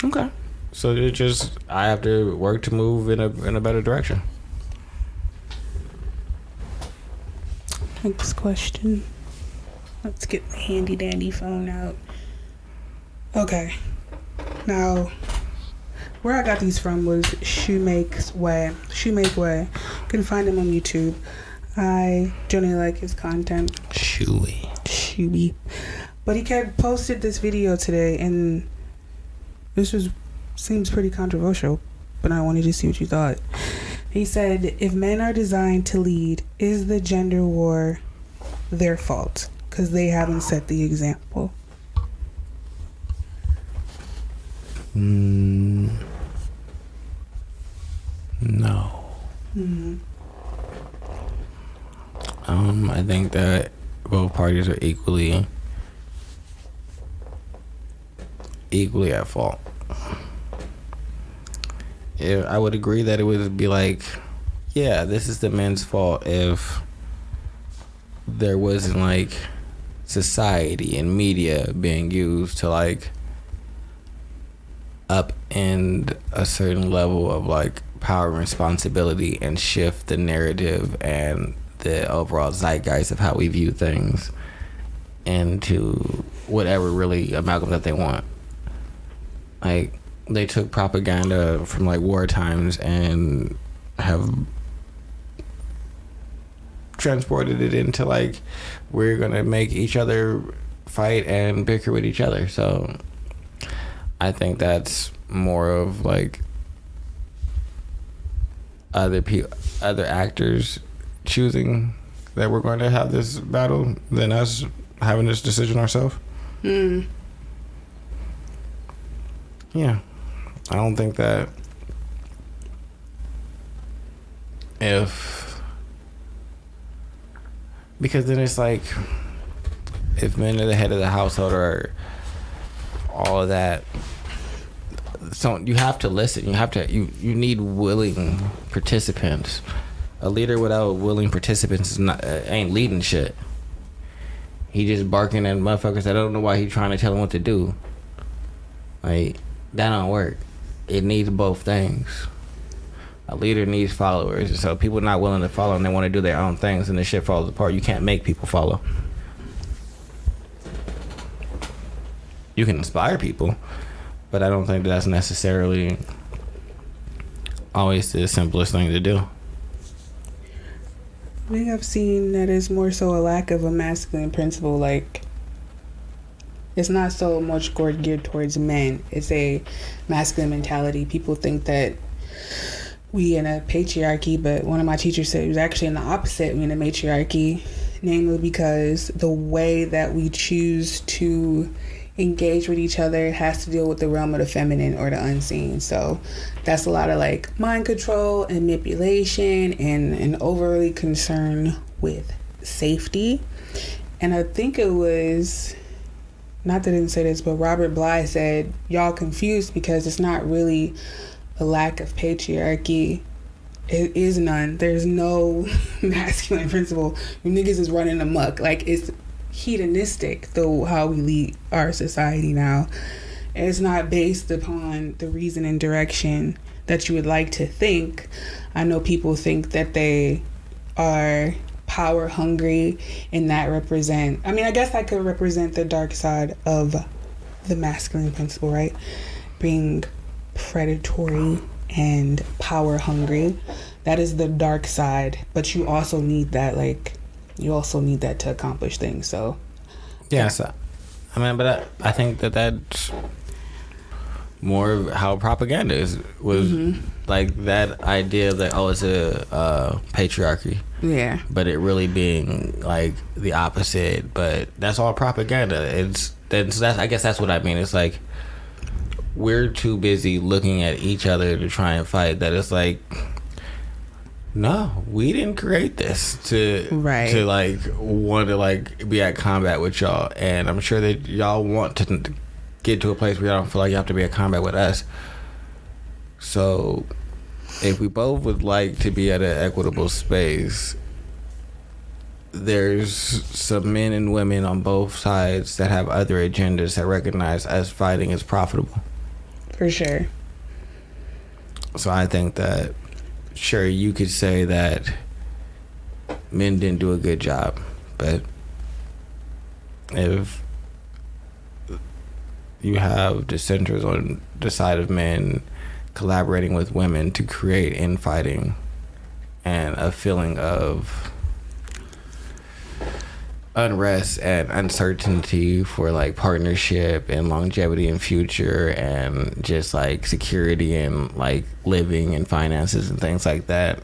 Okay. So it just, I have to work to move in a better direction. Next question. Let's get the handy dandy phone out. Okay. Now, where I got these from was Shoemake Way. You can find him on YouTube. I generally like his content. Chewy. But he posted this video today, and seems pretty controversial, but I wanted to see what you thought. He said, if men are designed to lead, is the gender war their fault? Because they haven't set the example. No. I think that both parties are equally at fault. Yeah, I would agree that it would be like, yeah, this is the men's fault if there wasn't like society and media being used to like upend a certain level of like power and responsibility and shift the narrative and the overall zeitgeist of how we view things into whatever really amalgam that they want. Like, they took propaganda from like war times and have transported it into like, we're gonna make each other fight and bicker with each other. So I think that's more of like other actors choosing that we're going to have this battle than us having this decision ourselves. Yeah, I don't think that because then it's like, if men are the head of the household or all of that, so you have to listen. You need willing participants. A leader without willing participants ain't leading shit. He just barking at motherfuckers. I don't know why he trying to tell them what to do. Like, that don't work. It needs both things. A leader needs followers. So people not willing to follow and they want to do their own things and the shit falls apart. You can't make people follow. You can inspire people, but I don't think that's necessarily always the simplest thing to do. I think I've seen that it's more so a lack of a masculine principle. Like, it's not so much geared towards men. It's a masculine mentality. People think that we in a patriarchy, but one of my teachers said it was actually in the opposite. We in a matriarchy, namely because the way that we choose to engage with each other has to deal with the realm of the feminine or the unseen. So that's a lot of like mind control and manipulation and an overly concern with safety. And I think it was, not that I didn't say this, but Robert Bly said, y'all confused because it's not really a lack of patriarchy. It is none. There's no masculine principle. You niggas is running amok. Like, it's hedonistic, though, how we lead our society now. It's not based upon the reason and direction that you would like to think. I know people think that they are power hungry, and that represent, I mean, I guess that could represent the dark side of the masculine principle, right? Being predatory and power hungry. That is the dark side, but you also need that, like, you also need that to accomplish things. So yeah, so I mean, but I think that's more of how propaganda was like that idea that, oh, it's a patriarchy, yeah, but it really being like the opposite. But that's all propaganda. I guess that's what I mean. It's like we're too busy looking at each other to try and fight that it's like, no, we didn't create this to like want to like be at combat with y'all. And I'm sure that y'all want to get to a place where y'all don't feel like you have to be at combat with us. So if we both would like to be at an equitable space, there's some men and women on both sides that have other agendas that recognize us fighting as profitable. For sure. So I think that, sure, you could say that men didn't do a good job, but if you have dissenters on the side of men collaborating with women to create infighting and a feeling of unrest and uncertainty for like partnership and longevity in future and just like security and like living and finances and things like that,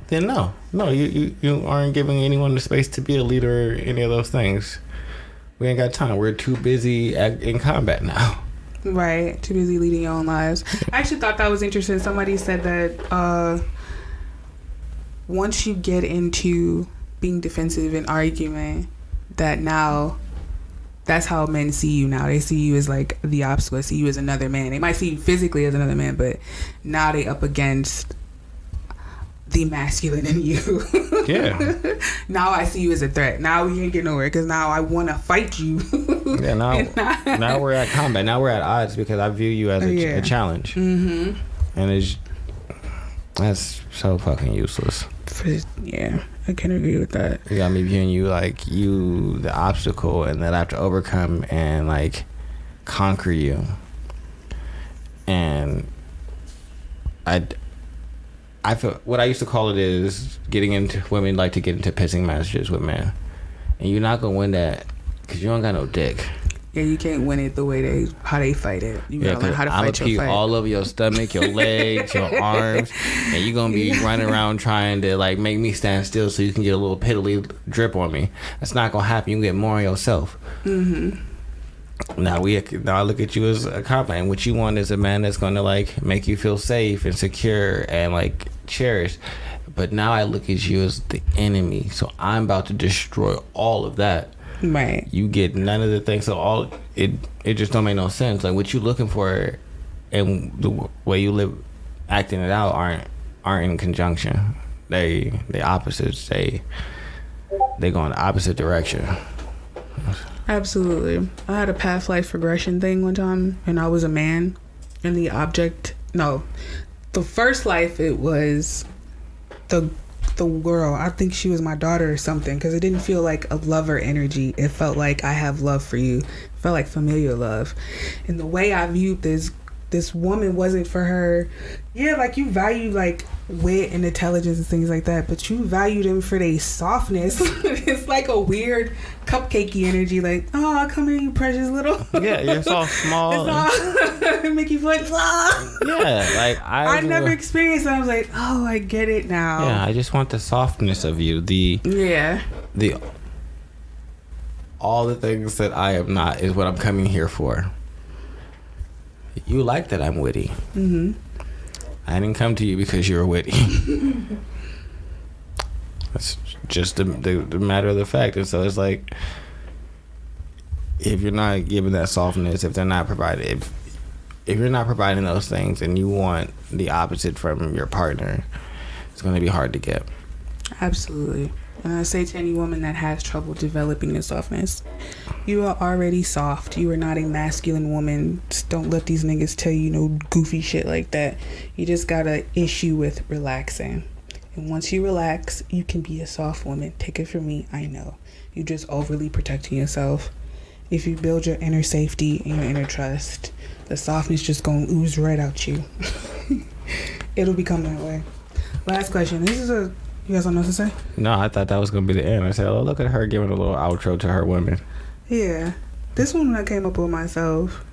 then no, you aren't giving anyone the space to be a leader or any of those things. We ain't got time. We're too busy in combat now. Right, too busy leading your own lives. I actually thought that was interesting. Somebody said that once you get into being defensive and arguing, that now that's how men see you now. They see you as like the obstacle. They see you as another man. They might see you physically as another man, but now they up against the masculine in you. Yeah. Now I see you as a threat. Now we can't get nowhere because now I want to fight you. Yeah, now we're at combat. Now we're at odds because I view you as a challenge. Mm-hmm. And that's so fucking useless. Yeah, I can agree with that. You got me viewing you like you the obstacle and that I have to overcome and like conquer you. And I feel what I used to call it is getting into women like to get into pissing matches with men, and you're not gonna win that because you don't got no dick. Yeah, you can't win it the way how they fight it. You gotta learn how to fight your fight. All over your stomach, your legs, your arms, and you're gonna be running around trying to like make me stand still so you can get a little piddly drip on me. That's not gonna happen. You get more on yourself. Mm-hmm. Now I look at you as a compliment. And what you want is a man that's gonna like make you feel safe and secure and like cherished. But now I look at you as the enemy. So I'm about to destroy all of that. Right. You get none of the things. So it just don't make no sense. Like what you looking for and the way you live, acting it out aren't in conjunction. They opposites. They go in the opposite direction. Absolutely. I had a past life regression thing one time, and I was a man, and the first life it was the girl. I think she was my daughter or something, because it didn't feel like a lover energy. It felt like I have love for you. It felt like familiar love. And the way I viewed this woman wasn't for her. Yeah, like you value like wit and intelligence and things like that, but you value them for their softness. It's like a weird cupcakey energy, like, oh, come here, you precious little. Yeah, you're so small. Make you feel like, ah. Yeah, like I never experienced that. I was like, oh, I get it now. Yeah, I just want the softness of you. All the things that I am not is what I'm coming here for. You like that I'm witty. Mm-hmm. I didn't come to you because you're witty. That's just the matter of the fact. And so it's like, if you're not giving that softness, if they're not provided, if you're not providing those things and you want the opposite from your partner, it's going to be hard to get. Absolutely. And I say to any woman that has trouble developing this softness, you are already soft. You are not a masculine woman. Just don't let these niggas tell you no goofy shit like that. You just got an issue with relaxing. And once you relax, you can be a soft woman. Take it from me, I know. You're just overly protecting yourself. If you build your inner safety and your inner trust, the softness just gonna ooze right out you. It'll become that way. Last question. You guys don't know what to say? No, I thought that was going to be the end. I said, oh, look at her giving a little outro to her women. Yeah. This one I came up with myself.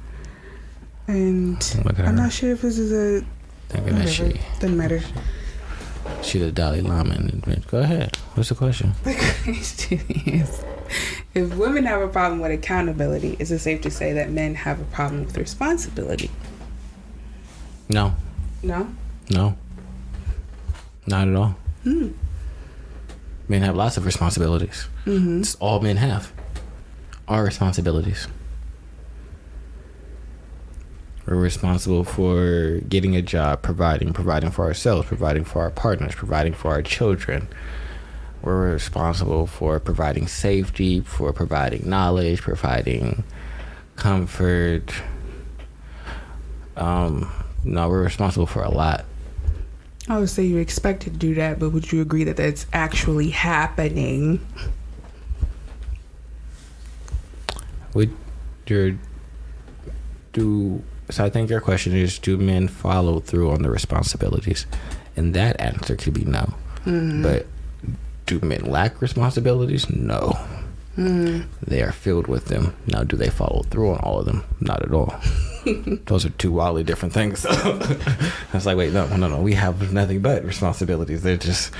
And I'm not sure if this is a... Thinking that she... Doesn't matter. She the Dalai Lama. Go ahead. What's the question? The question is, if women have a problem with accountability, is it safe to say that men have a problem with responsibility? No. No? No. Not at all. Men have lots of responsibilities. Mm-hmm. It's all men have. Our responsibilities. We're responsible for getting a job, providing for ourselves, providing for our partners, providing for our children. We're responsible for providing safety, for providing knowledge, providing comfort. No, we're responsible for a lot. I would say you're expected to do that, but would you agree that that's actually happening? So I think your question is, do men follow through on the responsibilities? And that answer could be no. Mm-hmm. But Do men lack responsibilities? No. They are filled with them. Now, do they follow through on all of them? Not at all. Those are two wildly different things. I was like, wait, no. We have nothing but responsibilities. They're just,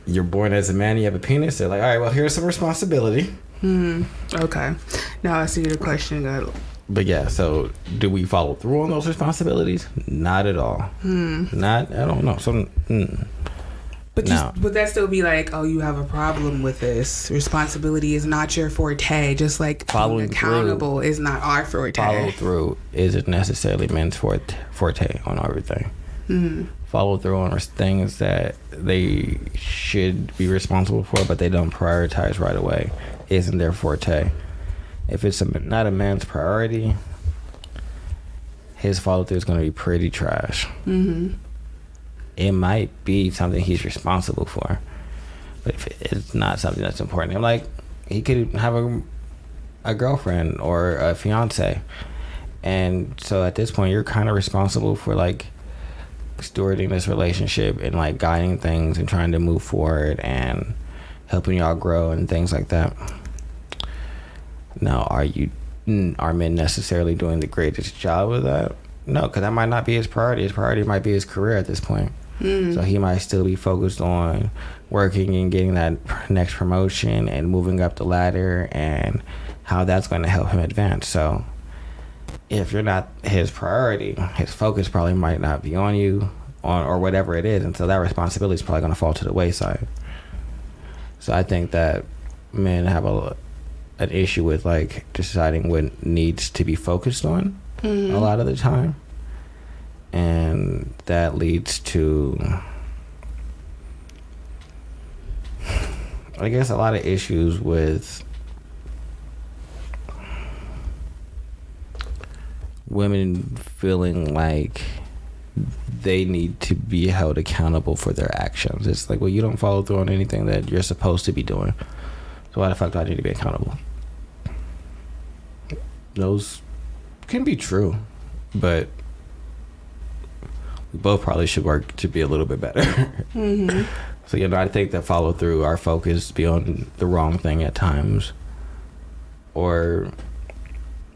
you're born as a man, you have a penis. They're like, all right, well, here's some responsibility. Okay. Now I see the question got. But yeah, so do we follow through on those responsibilities? Not at all. Not, I don't know. But would that still be like, oh, you have a problem with this? Responsibility is not your forte, just like being accountable is not our forte. Follow through isn't necessarily men's forte on everything. Follow through on things that they should be responsible for, but they don't prioritize right away, isn't their forte. If it's not a man's priority, his follow through is going to be pretty trash. It might be something he's responsible for, but if it's not something that's important, I'm like, he could have a girlfriend or a fiance, and so at this point, you're kind of responsible for like stewarding this relationship and like guiding things and trying to move forward and helping y'all grow and things like that. Now, are men necessarily doing the greatest job of that? No, because that might not be his priority. His priority might be his career at this point. So he might still be focused on working and getting that next promotion and moving up the ladder and how that's going to help him advance. So if you're not his priority, his focus probably might not be on you or whatever it is. And so that responsibility is probably going to fall to the wayside. So I think that men have an issue with like deciding what needs to be focused on a lot of the time. And that leads to, I guess, a lot of issues with women feeling like they need to be held accountable for their actions. It's like, well, you don't follow through on anything that you're supposed to be doing. So why the fuck do I need to be accountable? Those can be true, but we both probably should work to be a little bit better. So, I think that follow through, our focus be on the wrong thing at times. Or,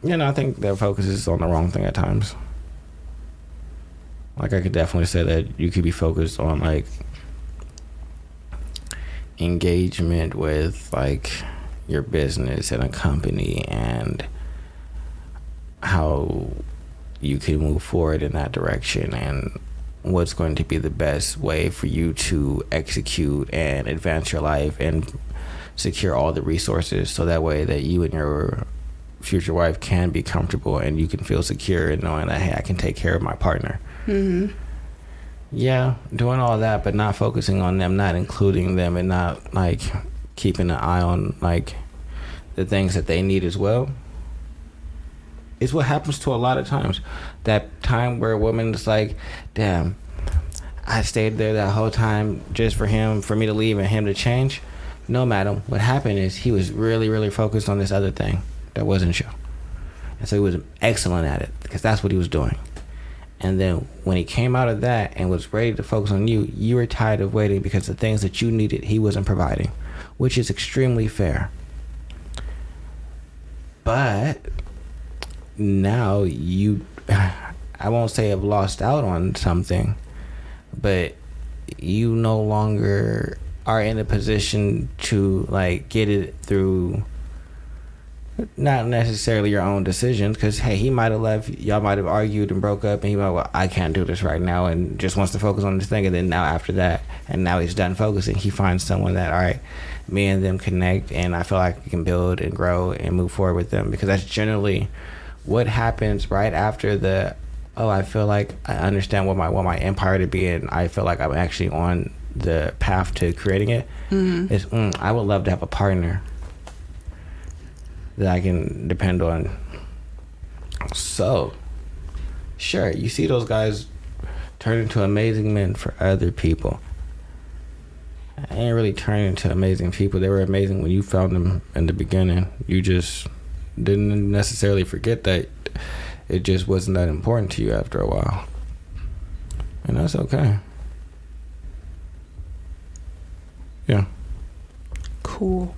I think that focus is on the wrong thing at times. Like, I could definitely say that you could be focused on, like, engagement with, like, your business and a company and how you can move forward in that direction and what's going to be the best way for you to execute and advance your life and secure all the resources so that way that you and your future wife can be comfortable and you can feel secure in knowing that, hey, I can take care of my partner. Yeah, doing all that, but not focusing on them, not including them, and not like keeping an eye on like the things that they need as well. It's what happens to a lot of times. That time where a woman is like, damn, I stayed there that whole time just for me to leave and him to change. No, madam. What happened is he was really, really focused on this other thing that wasn't you. And so he was excellent at it because that's what he was doing. And then when he came out of that and was ready to focus on you, you were tired of waiting because the things that you needed, he wasn't providing, which is extremely fair. But now I won't say have lost out on something, but you no longer are in a position to like get it through not necessarily your own decisions, because hey, he might have left, y'all might have argued and broke up, and he might, well, I can't do this right now, and just wants to focus on this thing. And then now after that, and now he's done focusing, he finds someone that, all right, me and them connect, and I feel like we can build and grow and move forward with them, because that's generally what happens right after the, oh, I feel like I understand what my empire to be, and I feel like I'm actually on the path to creating it. Is I would love to have a partner that I can depend on. So, sure, you see those guys turn into amazing men for other people. I ain't really turning into amazing people. They were amazing when you found them in the beginning. You just didn't necessarily forget that it just wasn't that important to you after a while. And that's okay. Yeah. Cool.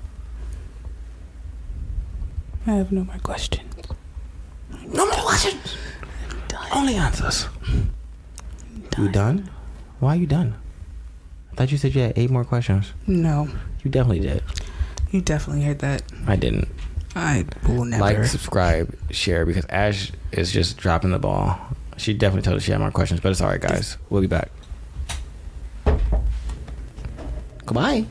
I have no more questions. No more questions. Only answers. You done? Why are you done? I thought you said you had 8 more questions. No. You definitely did. You definitely heard that. I didn't. I will never. Like, subscribe, share, because Ash is just dropping the ball. She definitely told us she had more questions, but it's all right, guys. We'll be back. Goodbye.